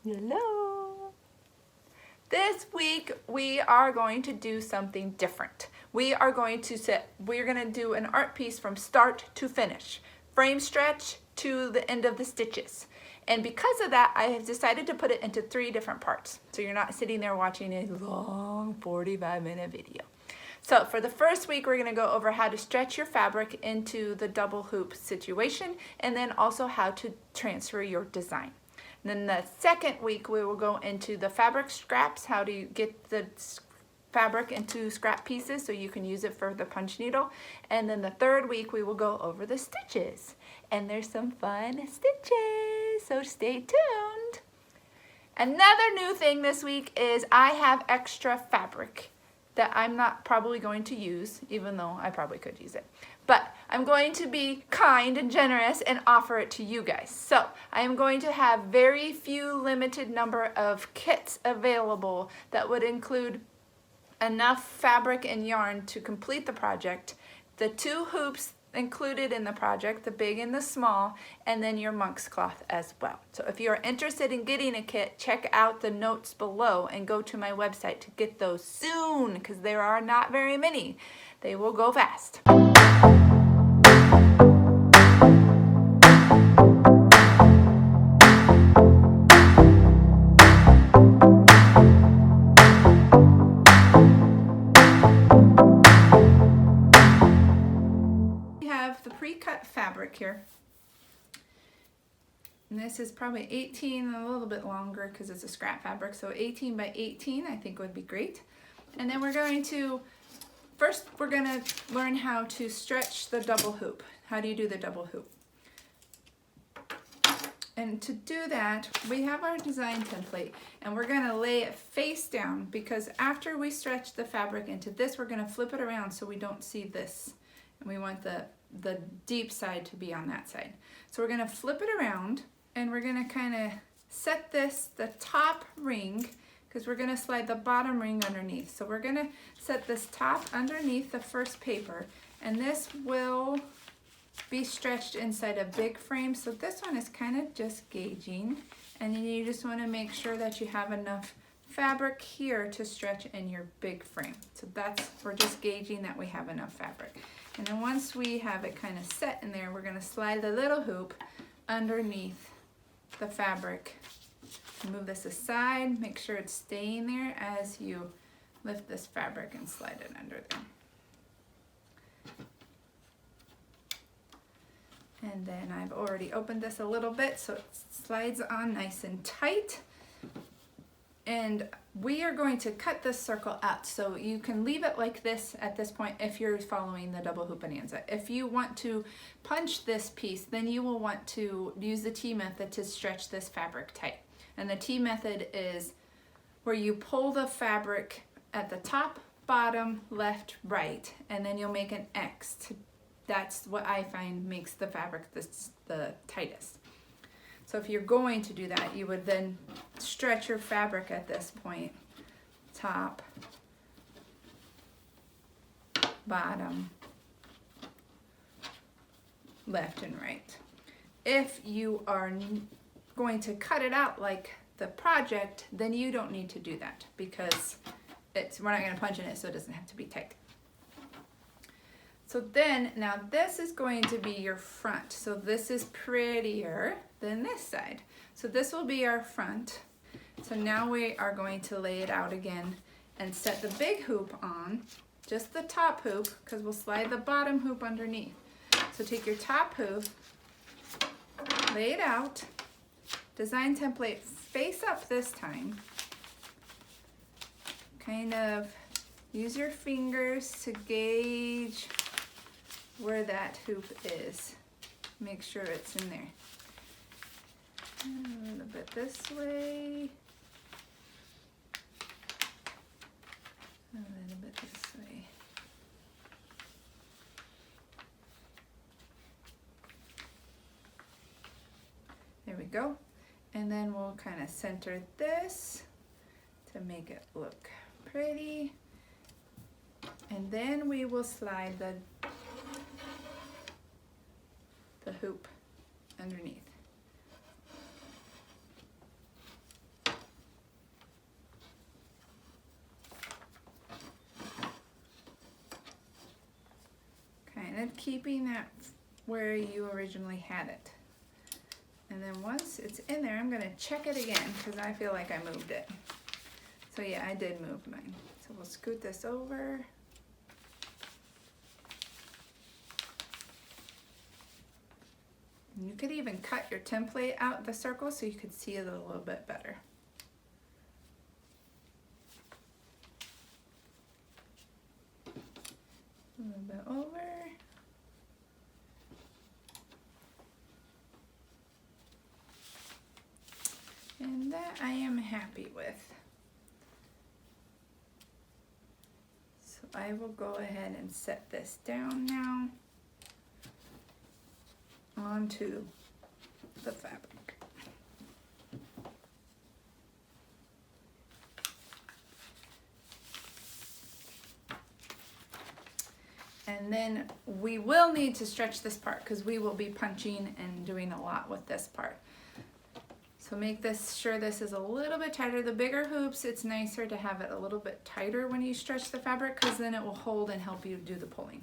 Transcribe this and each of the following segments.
Hello. This week we are going to do something different. We're going to do an art piece from start to finish, frame stretch to the end of the stitches. And because of that, I have decided to put it into 3 different parts. So you're not sitting there watching a long 45-minute video. So for the first week, we're going to go over how to stretch your fabric into the double hoop situation, and then also how to transfer your design. And then the second week, we will go into the fabric scraps, how to get the fabric into scrap pieces so you can use it for the punch needle. And then the third week, we will go over the stitches. And there's some fun stitches, so stay tuned. Another new thing this week is I have extra fabric that I'm not probably going to use, even though I probably could use it. But I'm going to be kind and generous and offer it to you guys. So I am going to have very few limited number of kits available that would include enough fabric and yarn to complete the project, the 2 hoops included in the project, the big and the small, and then your monk's cloth as well. So if you are interested in getting a kit, check out the notes below and go to my website to get those soon, because there are not very many. They will go fast. The pre-cut fabric here, and this is probably 18, a little bit longer because it's a scrap fabric, so 18 by 18 I think would be great. And then we're going to learn how to stretch the double hoop. How do you do the double hoop? And to do that, we have our design template, and we're going to lay it face down, because after we stretch the fabric into this, we're going to flip it around so we don't see this, and we want the deep side to be on that side. So we're going to flip it around, and we're going to kind of set the top ring, because we're going to slide the bottom ring underneath. So we're going to set this top underneath the first paper, and this will be stretched inside a big frame. So this one is kind of just gauging, and then you just want to make sure that you have enough fabric here to stretch in your big frame. So we're just gauging that we have enough fabric. And then once we have it kind of set in there, we're going to slide the little hoop underneath the fabric. Move this aside, make sure it's staying there as you lift this fabric and slide it under there. And then I've already opened this a little bit so it slides on nice and tight. And we are going to cut this circle out, so you can leave it like this at this point if you're following the double hoop bonanza. If you want to punch this piece, then you will want to use the T method to stretch this fabric tight. And the T method is where you pull the fabric at the top, bottom, left, right, and then you'll make an X. That's what I find makes the fabric the tightest. So if you're going to do that, you would then stretch your fabric at this point, top, bottom, left and right. If you are going to cut it out like the project, then you don't need to do that, because we're not going to punch in it, so it doesn't have to be tight. So then, now this is going to be your front. So this is prettier than this side. So this will be our front. So now we are going to lay it out again and set the big hoop on, just the top hoop, because we'll slide the bottom hoop underneath. So take your top hoop, lay it out, design template face up this time. Kind of use your fingers to gauge where that hoop is. Make sure it's in there. A little bit this way. A little bit this way. There we go. And then we'll kind of center this to make it look pretty. And then we will slide the hoop underneath. keeping that where you originally had it. And then once it's in there, I'm gonna check it again because I feel like I moved it. So yeah, I did move mine. So we'll scoot this over. You could even cut your template out the circle so you could see it a little bit better. A little bit over. And that I am happy with. So I will go ahead and set this down now onto the fabric. And then we will need to stretch this part because we will be punching and doing a lot with this part. So make sure this is a little bit tighter. The bigger hoops, it's nicer to have it a little bit tighter when you stretch the fabric because then it will hold and help you do the pulling.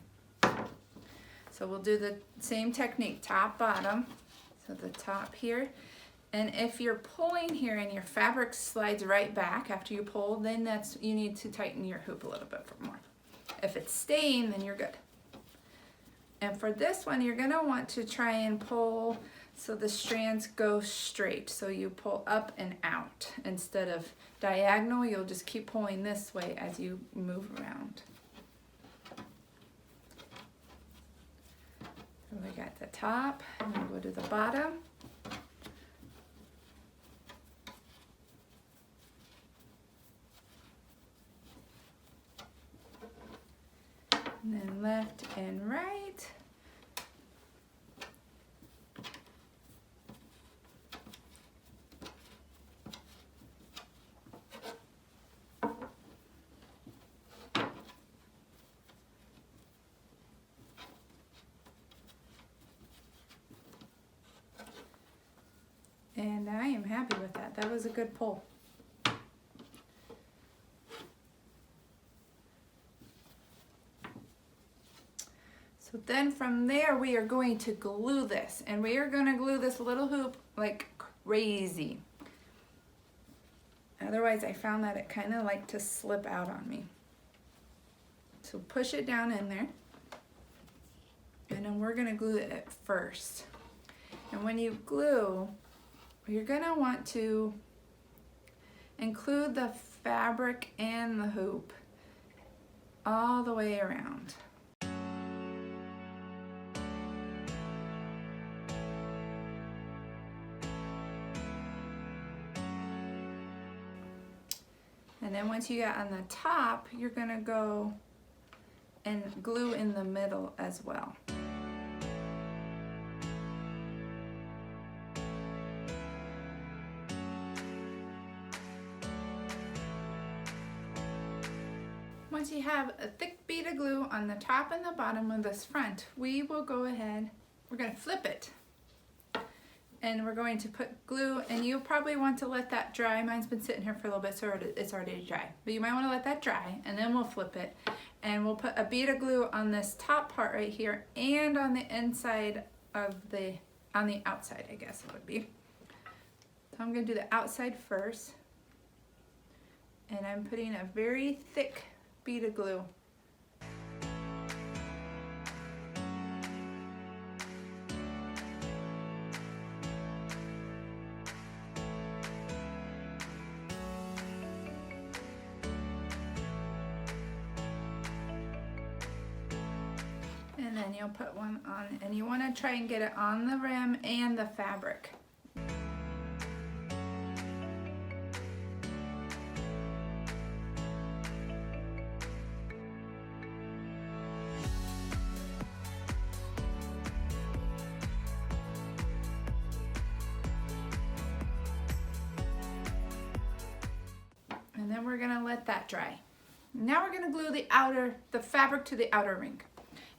So we'll do the same technique, top, bottom. So the top here. And if you're pulling here and your fabric slides right back after you pull, then you need to tighten your hoop a little bit more. If it's staying, then you're good. And for this one, you're gonna want to try and pull so the strands go straight. So you pull up and out. Instead of diagonal, you'll just keep pulling this way as you move around. So we got the top, and then go to the bottom. And then left and right. And I am happy with that. That was a good pull. So then from there we are going to glue this, and we are going to glue this little hoop like crazy. Otherwise I found that it kind of like to slip out on me. So push it down in there, and then we're going to glue it first. And when you glue, you're going to want to include the fabric and the hoop all the way around. And then once you get on the top, you're going to go and glue in the middle as well. Once you have a thick bead of glue on the top and the bottom of this front, we will go ahead, we're going to flip it. And we're going to put glue, and you'll probably want to let that dry. Mine's been sitting here for a little bit, so it's already dry. But you might want to let that dry, and then we'll flip it. And we'll put a bead of glue on this top part right here, and on the inside of on the outside, I guess it would be. So I'm going to do the outside first. And I'm putting a very thick bead of glue. And then you'll put one on, and you want to try and get it on the rim and the fabric. And then we're going to let that dry. Now we're going to glue the fabric to the outer ring.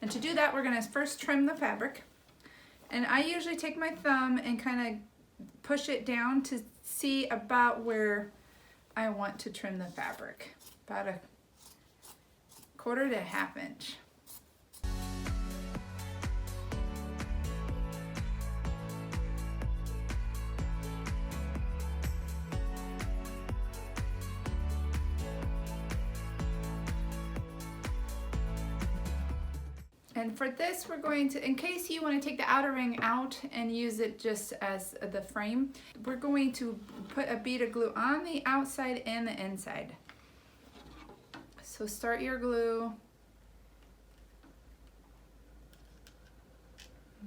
And to do that, we're going to first trim the fabric. And I usually take my thumb and kind of push it down to see about where I want to trim the fabric. About a 1/4 to 1/2 inch. And for this, we're going to, in case you want to take the outer ring out and use it just as the frame, we're going to put a bead of glue on the outside and the inside. So start your glue.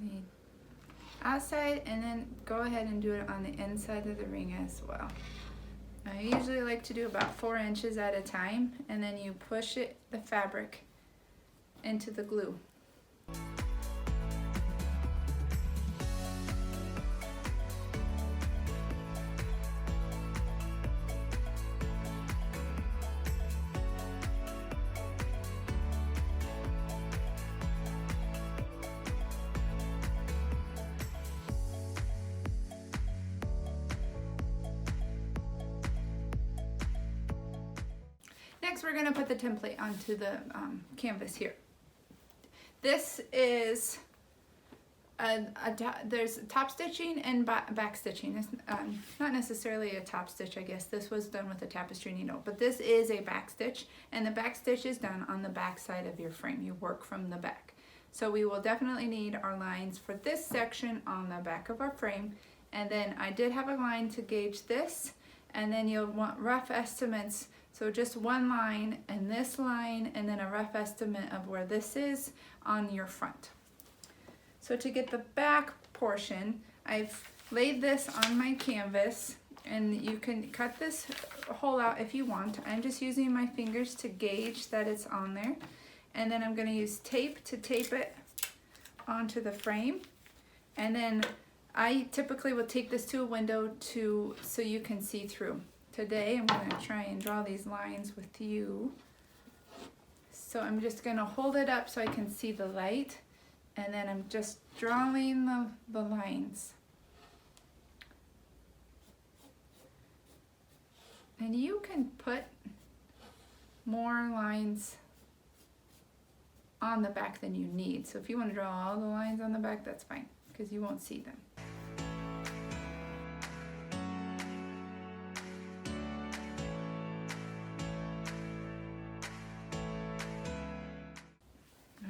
The outside, and then go ahead and do it on the inside of the ring as well. I usually like to do about 4 inches at a time, and then you push the fabric into the glue. Next, we're going to put the template onto the canvas here. This is there's top stitching and back stitching. It's not necessarily a top stitch, I guess. This was done with a tapestry needle, but this is a back stitch, and the back stitch is done on the back side of your frame. You work from the back. So we will definitely need our lines for this section on the back of our frame, and then I did have a line to gauge this, and then you'll want rough estimates. So just one line and this line, and then a rough estimate of where this is on your front. So to get the back portion, I've laid this on my canvas, and you can cut this hole out if you want. I'm just using my fingers to gauge that it's on there. And then I'm going to use tape to tape it onto the frame. And then I typically will take this to a window so you can see through. Today I'm going to try and draw these lines with you. So I'm just going to hold it up so I can see the light, and then I'm just drawing the lines. And you can put more lines on the back than you need. So if you want to draw all the lines on the back, that's fine, because you won't see them.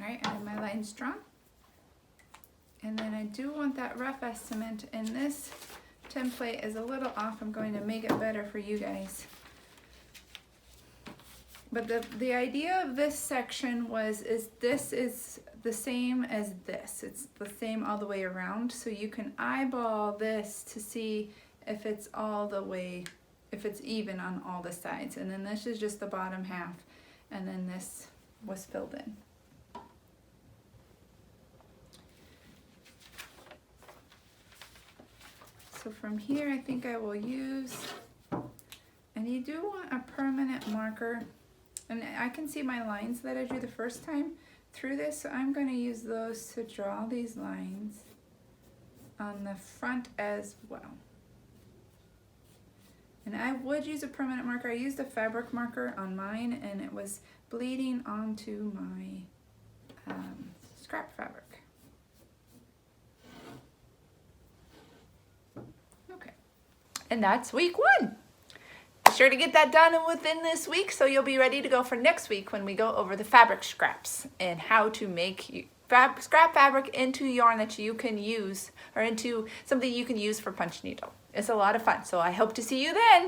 Alright, I have my lines drawn. And then I do want that rough estimate, and this template is a little off. I'm going to make it better for you guys. But the idea of this section is this is the same as this. It's the same all the way around, so you can eyeball this to see if it's all the way, if it's even on all the sides. And then this is just the bottom half, and then this was filled in. So from here, I think I will use, and you do want a permanent marker, and I can see my lines that I drew the first time through this, so I'm going to use those to draw these lines on the front as well. And I would use a permanent marker. I used a fabric marker on mine, and it was bleeding onto my scrap fabric. And that's week 1. Be sure to get that done within this week, so you'll be ready to go for next week when we go over the fabric scraps and how to make scrap fabric into yarn that you can use, or into something you can use for punch needle. It's a lot of fun, so I hope to see you then.